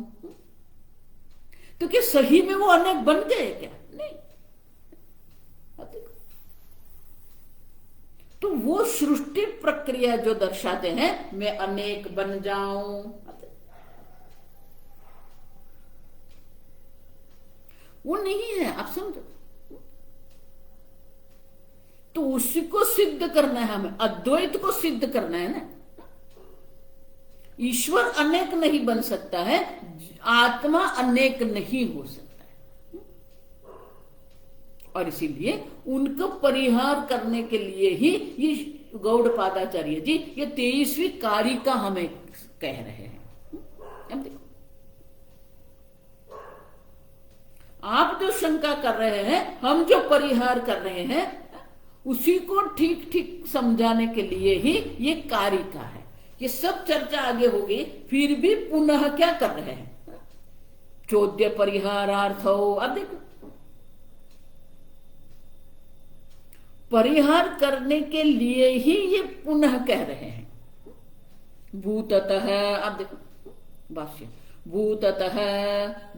तो क्या सही में वो अनेक बन गए क्या? नहीं। तो वो सृष्टि प्रक्रिया जो दर्शाते हैं, मैं अनेक बन जाऊं, वो नहीं है। आप समझो, तो उसी को सिद्ध करना है हमें, अद्वैत को सिद्ध करना है ना। ईश्वर अनेक नहीं बन सकता है, आत्मा अनेक नहीं हो सकता है, और इसीलिए उनको परिहार करने के लिए ही ये गौड़पादाचार्य जी ये 23वीं कारिका हमें कह रहे हैं। अब देखो, आप जो शंका कर रहे हैं, हम जो परिहार कर रहे हैं, उसी को ठीक ठीक समझाने के लिए ही ये कारिका है। ये सब चर्चा आगे होगी, फिर भी पुनः क्या कर रहे हैं, चौद्य परिहारार्थ हो। अब देखो, परिहार करने के लिए ही ये पुनः कह रहे हैं। भूततः, अब देखो भाष्य, भूततः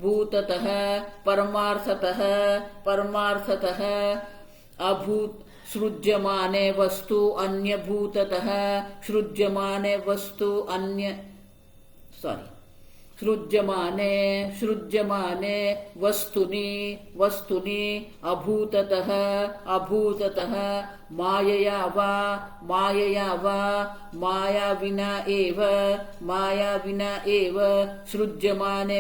भूततः परमार्थतः परमार्थतः अभूत सृज्यमाने वस्तु अन्य भूततः सृज्यमाने वस्तु अन्य सृज्यमाने वस्तुनि वस्तुनि अभूततः अभूततः मायया वा माया विना एव सृज्यमाने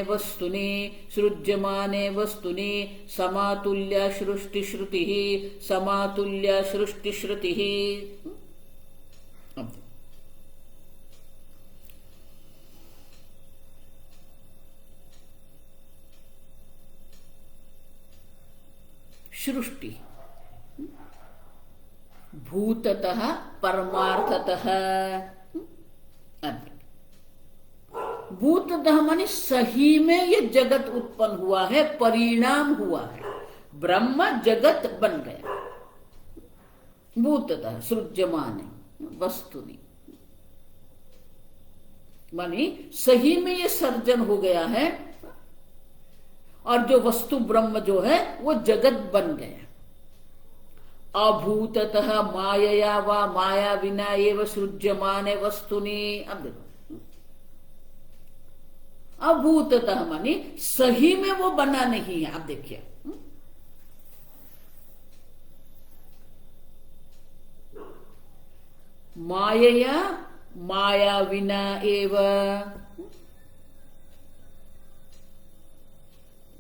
वस्तुनि समातुल्य सृष्टिश्रुतिः। सृष्टि भूततः परमार्थतः, भूततः माने सही में ये जगत उत्पन्न हुआ है, परिणाम हुआ है, ब्रह्म जगत बन गया। भूततः सृज्यमाने वस्तुनि, मानी सही में ये सर्जन हो गया है और जो वस्तु ब्रह्म जो है वो जगत बन गया। अभूततः मायया व माया विना एव सृज्यमाने वस्तुनि। अब देखो, अभूततः मानी सही में वो बना नहीं है। अब देखिए, मायया माया विना एव,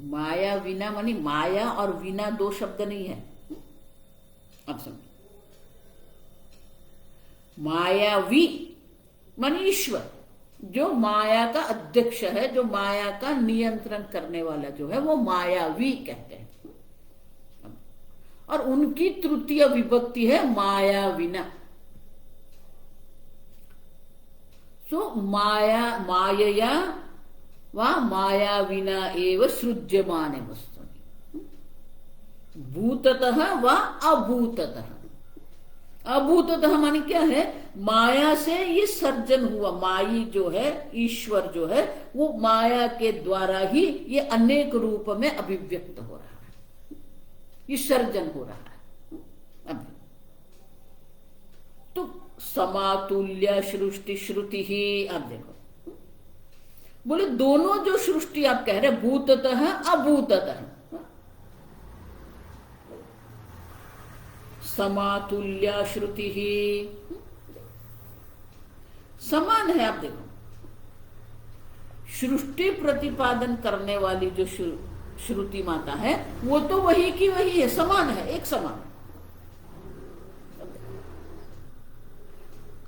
माया विना मानी माया और विना दो शब्द नहीं है। अब समझो, मायावी मानी ईश्वर, जो माया का अध्यक्ष है, जो माया का नियंत्रण करने वाला जो है वो मायावी कहते हैं। और उनकी तृतीय विभक्ति है माया विना। तो माया मायया वा माया विना एव सृज्यमाने वस्तुनि, भूततः व अभूततः। अभूततः माने क्या है, माया से ये सर्जन हुआ। माई जो है, ईश्वर जो है, वो माया के द्वारा ही ये अनेक रूप में अभिव्यक्त हो रहा है, ये सर्जन हो रहा है। अब तो समातुल्य सृष्टि श्रुति ही। अब देखो, बोले दोनों जो सृष्टि आप कह रहे भूततः अभूततः, समातुल्य श्रुति ही समान है। आप देखो, सृष्टि प्रतिपादन करने वाली जो श्रुति माता है वो तो वही की वही है, समान है, एक समान।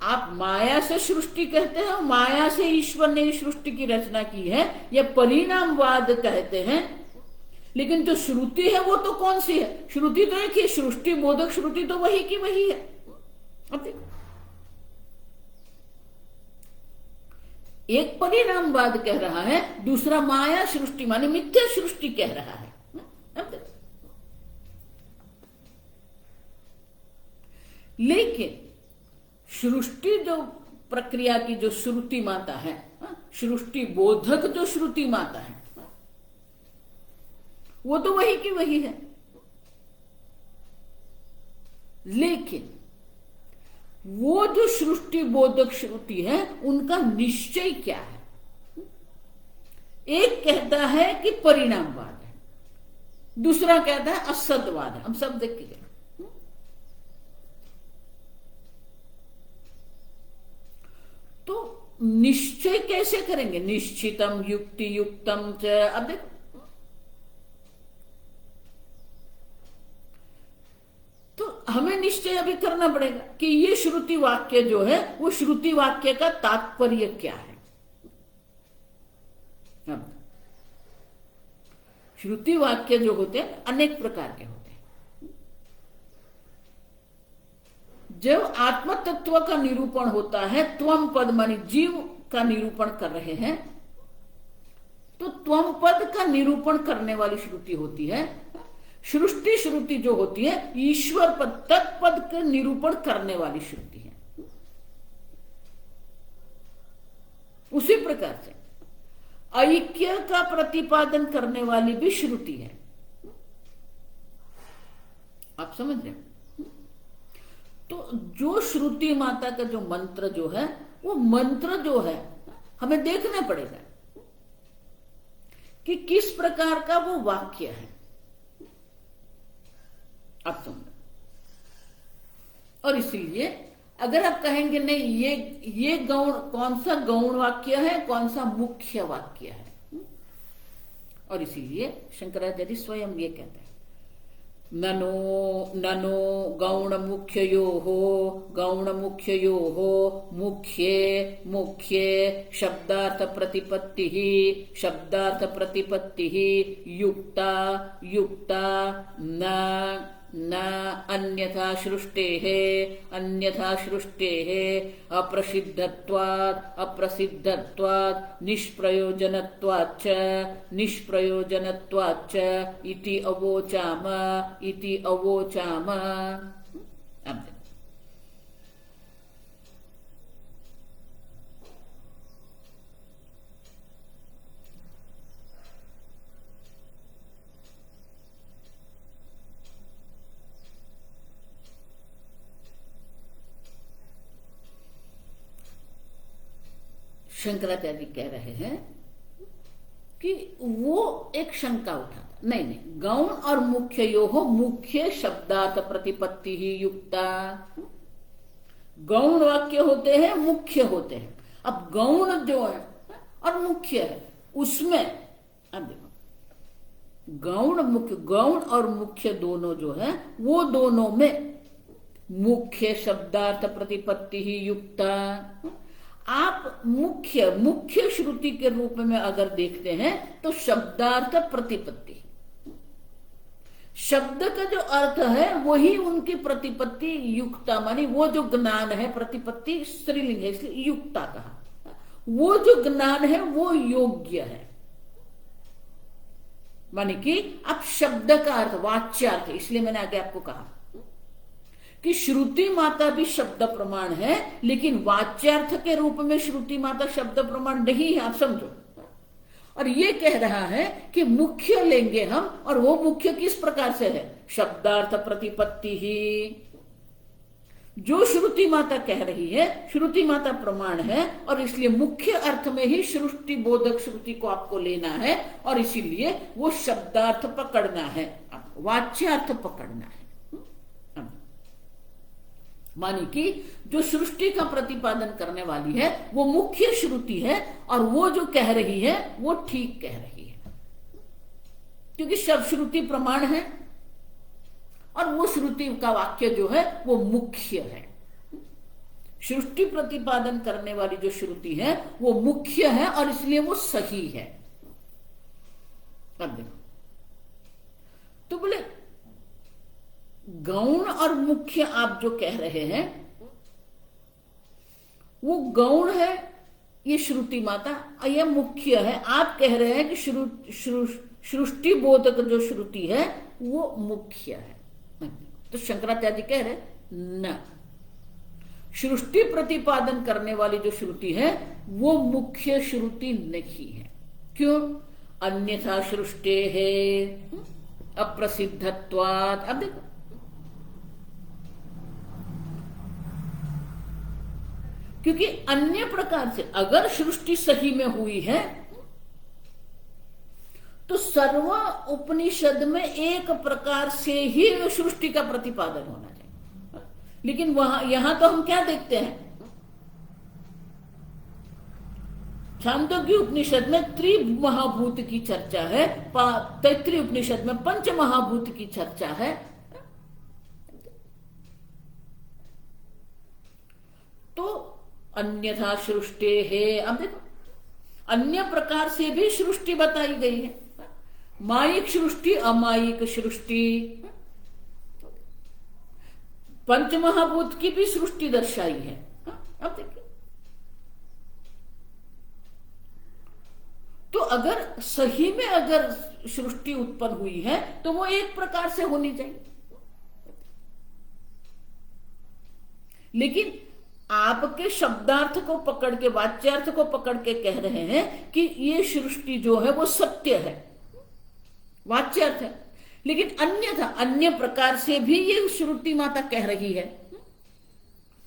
आप माया से सृष्टि कहते हैं, माया से ईश्वर ने सृष्टि की रचना की है, यह परिणामवाद कहते हैं। लेकिन जो श्रुति है वो तो कौन सी है? श्रुति तो एक ही, सृष्टि बोधक श्रुति तो वही की वही है। अब देखो, एक परिणामवाद कह रहा है, दूसरा माया सृष्टि माने मिथ्या सृष्टि कह रहा है। अब देखो, लेकिन सृष्टि जो प्रक्रिया की जो श्रुति माता है, सृष्टि बोधक जो श्रुति माता है, वो तो वही की वही है। लेकिन वो जो सृष्टि बोधक श्रुति है उनका निश्चय क्या है? एक कहता है कि परिणामवाद है, दूसरा कहता है असदवाद है। हम सब देख के, तो निश्चय कैसे करेंगे? निश्चितम युक्ति युक्तम च। अब देखो, तो हमें निश्चय अभी करना पड़ेगा कि ये श्रुति वाक्य जो है वो श्रुति वाक्य का तात्पर्य क्या है। अब श्रुति वाक्य जो होते हैं अनेक प्रकार के होते हैं। जब आत्म तत्व का निरूपण होता है, त्वम पद मानी जीव का निरूपण कर रहे हैं, तो त्वम पद का निरूपण करने वाली श्रुति होती है। सृष्टि श्रुति जो होती है ईश्वर पद तत्पद का निरूपण करने वाली श्रुति है। उसी प्रकार से ऐक्य का प्रतिपादन करने वाली भी श्रुति है। आप समझ रहे? तो जो श्रुति माता का जो मंत्र जो है, वो मंत्र जो है हमें देखना पड़ेगा कि किस प्रकार का वो वाक्य है। आप समझो, और इसीलिए अगर आप कहेंगे नहीं ये गौण, कौन सा गौण वाक्य है, कौन सा मुख्य वाक्य है, और इसीलिए शंकराचार्य स्वयं ये कहते हैं, ननो गौण मुख्ययो मुख्ये शब्दार्थ प्रतिपत्ति युक्ता न अन्यथा सृष्टेः अप्रसिद्धत्वात् निष्प्रयोजनत्वाच्च इति अवोचाम। अब शंकराचार्य कह रहे हैं कि वो एक शंका उठाता, नहीं, गौण और मुख्य यो हो मुख्य शब्दार्थ प्रतिपत्ति ही युक्ता। गौण वाक्य होते हैं, मुख्य होते हैं। अब गौण जो है और मुख्य है, उसमें अब देखो, गौण और मुख्य दोनों जो है वो दोनों में मुख्य शब्दार्थ प्रतिपत्ति ही युक्ता। आप मुख्य श्रुति के रूप में अगर देखते हैं तो शब्दार्थ प्रतिपत्ति, शब्द का जो अर्थ है वही उनकी प्रतिपत्ति युक्ता, मानी वो जो ज्ञान है, प्रतिपत्ति स्त्रीलिंग है इसलिए युक्ता कहा, वो जो ज्ञान है वो योग्य है। मानी कि अब शब्द का अर्थ वाच्यार्थ, इसलिए मैंने आगे आपको कहा कि श्रुति माता भी शब्द प्रमाण है, लेकिन वाच्यार्थ के रूप में श्रुति माता शब्द प्रमाण नहीं है, आप समझो। और ये कह रहा है कि मुख्य लेंगे हम, और वो मुख्य किस प्रकार से है, शब्दार्थ प्रतिपत्ति ही। जो श्रुति माता कह रही है, श्रुति माता प्रमाण है, और इसलिए मुख्य अर्थ में ही सृष्टि बोधक श्रुति को आपको लेना है, और इसीलिए वो शब्दार्थ पकड़ना है, वाच्यार्थ पकड़ना है। मानी कि जो सृष्टि का प्रतिपादन करने वाली है वो मुख्य श्रुति है, और वो जो कह रही है वो ठीक कह रही है, क्योंकि सब श्रुति प्रमाण है और वो श्रुति का वाक्य जो है वो मुख्य है। सृष्टि प्रतिपादन करने वाली जो श्रुति है वो मुख्य है, और इसलिए वो सही है। अब देखो, तो बोले गौण और मुख्य आप जो कह रहे हैं वो गौण है ये श्रुति माता, और ये मुख्य है। आप कह रहे हैं कि सृष्टि बोधक जो श्रुति है वो मुख्य है। तो शंकराचार्य कह रहे न, सृष्टि प्रतिपादन करने वाली जो श्रुति है वो मुख्य श्रुति नहीं है। क्यों? अन्यथा सृष्टि है अप्रसिद्धत्वात्। अब देखो, क्योंकि अन्य प्रकार से अगर सृष्टि सही में हुई है तो सर्व उपनिषद में एक प्रकार से ही सृष्टि का प्रतिपादन होना चाहिए। लेकिन यहां तो हम क्या देखते हैं, छांदोग्य उपनिषद में त्रिमहाभूत की चर्चा है, तैत्तिरीय उपनिषद में पंच महाभूत की चर्चा है। तो अन्यथा सृष्टि है, अब देखो अन्य प्रकार से भी सृष्टि बताई गई है, मायिक सृष्टि, अमायिक सृष्टि, पंचमहाभूत की भी सृष्टि दर्शाई है। अब देखिए, तो अगर सही में अगर सृष्टि उत्पन्न हुई है तो वो एक प्रकार से होनी चाहिए। लेकिन आपके शब्दार्थ को पकड़ के, वाच्यार्थ को पकड़ के कह रहे हैं कि ये सृष्टि जो है वो सत्य है, वाच्यार्थ है। लेकिन अन्यथा अन्य प्रकार से भी ये श्रुति माता कह रही है।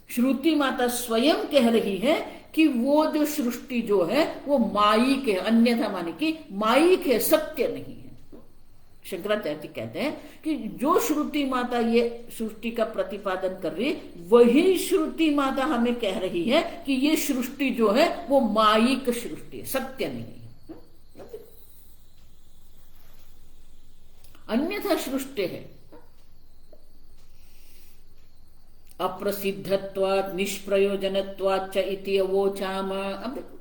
श्रुति माता स्वयं कह रही है कि वो जो सृष्टि जो है वो मायिक है, अन्यथा माने कि मायिक है, सत्य नहीं है। शंकराचार्य कहते हैं कि जो श्रुति माता ये सृष्टि का प्रतिपादन कर रही, वही श्रुति माता हमें कह रही है कि ये सृष्टि जो है वो मायिक सृष्टि है, सत्य नहीं है। अन्यथा सृष्टि है अप्रसिद्धत्वात् निष्प्रयोजनत्वाच्च इति अवोचाम। अब देखो,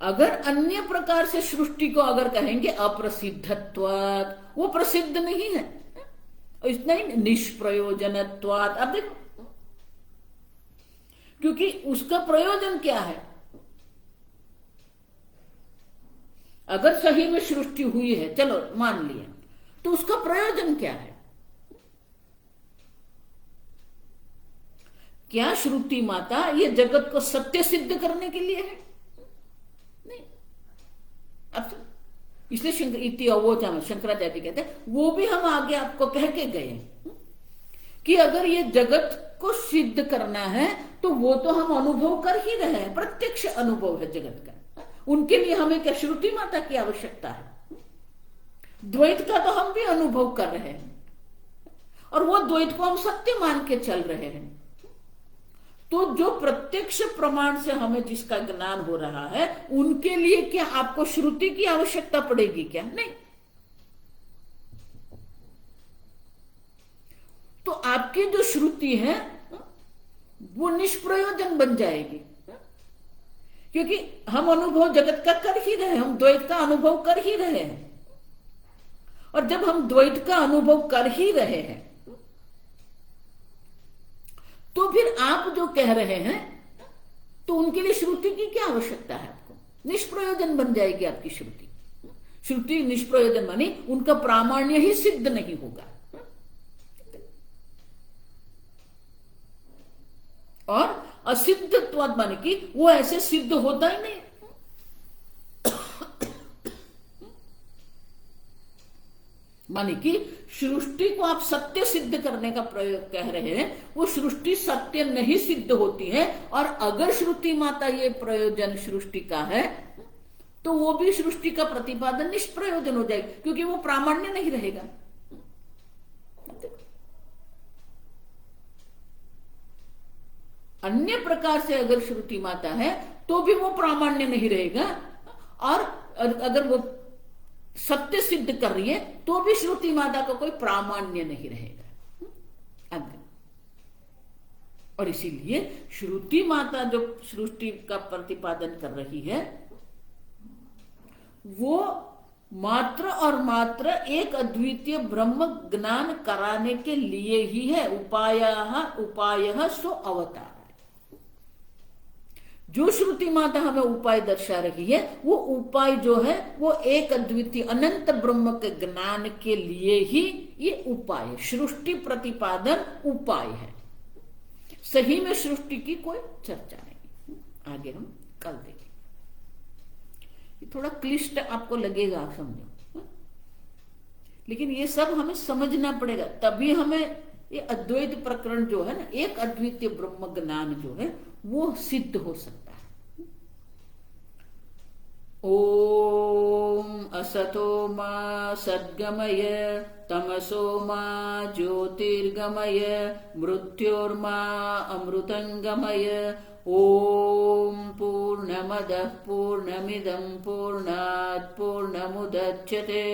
अगर अन्य प्रकार से सृष्टि को अगर कहेंगे अप्रसिद्धत्वात्, वो प्रसिद्ध नहीं है, इतना ही निष्प्रयोजनत्वात्। अब देखो, क्योंकि उसका प्रयोजन क्या है, अगर सही में सृष्टि हुई है, चलो मान लिया, तो उसका प्रयोजन क्या है? क्या श्रुति माता ये जगत को सत्य सिद्ध करने के लिए है? नहीं। अब इसलिए इति अवोचाम, शंकराचार्य कहते हैं, वो भी हम आगे आपको कह के गए कि अगर ये जगत को सिद्ध करना है तो वो तो हम अनुभव कर ही रहे हैं, प्रत्यक्ष अनुभव है जगत का। उनके लिए हमें क्या श्रुति माता की आवश्यकता है? द्वैत का तो हम भी अनुभव कर रहे हैं और वो द्वैत को हम सत्य मान के चल रहे हैं। तो जो प्रत्यक्ष प्रमाण से हमें जिसका ज्ञान हो रहा है, उनके लिए क्या आपको श्रुति की आवश्यकता पड़ेगी क्या? नहीं। तो आपकी जो श्रुति है वो निष्प्रयोजन बन जाएगी, क्योंकि हम अनुभव जगत का कर ही रहे हैं, हम द्वैत का अनुभव कर ही रहे हैं। और जब हम द्वैत का अनुभव कर ही रहे हैं तो फिर आप जो कह रहे हैं तो उनके लिए श्रुति की क्या आवश्यकता है? आपको निष्प्रयोजन बन जाएगी आपकी श्रुति। श्रुति निष्प्रयोजन मानी उनका प्रामाण्य ही सिद्ध नहीं होगा। और असिद्धत्वाद माने कि वो ऐसे सिद्ध होता ही नहीं। माने कि सृष्टि को आप सत्य सिद्ध करने का प्रयोग कह रहे हैं, वो सृष्टि सत्य नहीं सिद्ध होती है। और अगर श्रुति माता ये प्रयोजन सृष्टि का है तो वो भी सृष्टि का प्रतिपादन निष्प्रयोजन हो जाएगा, क्योंकि वो प्रामाण्य नहीं रहेगा। अन्य प्रकार से अगर श्रुति माता है तो भी वो प्रामाण्य नहीं रहेगा, और अगर वो सत्य सिद्ध कर रही है तो भी श्रुति माता का कोई प्रामाण्य नहीं रहेगा। और इसीलिए श्रुति माता जो सृष्टि का प्रतिपादन कर रही है वो मात्र और मात्र एक अद्वितीय ब्रह्म ज्ञान कराने के लिए ही है। उपायः सो अवतार। जो श्रुति माता हमें उपाय दर्शा रही है, वो उपाय जो है वो एक अद्वितीय अनंत ब्रह्म के ज्ञान के लिए ही ये उपाय है। सृष्टि प्रतिपादन उपाय है, सही में सृष्टि की कोई चर्चा नहीं। आगे हम कल देखेंगे। ये थोड़ा क्लिष्ट आपको लगेगा, आप समझो, लेकिन ये सब हमें समझना पड़ेगा, तभी हमें ये अद्वैत प्रकरण जो है ना, एक अद्वितीय ब्रह्म ज्ञान जो है वो सिद्ध हो सकता है। ओम असतो मा सद्गमय तमसो मा ज्योतिर्गमय मृत्योर्मा अमृतंगमय। ओम पूर्णमदः पूर्णमिदं पूर्णात् पूर्णमुदच्यते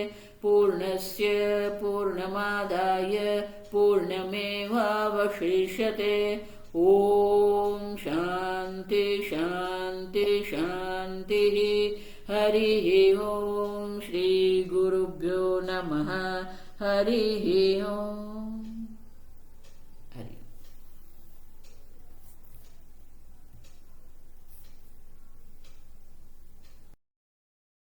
पूर्णस्य पूर्णमादाय पूर्णमेवावशिष्यते। ओम शांति शांति शांति। हरि ओम। श्री गुरुभ्यो नमः। हरि ओम।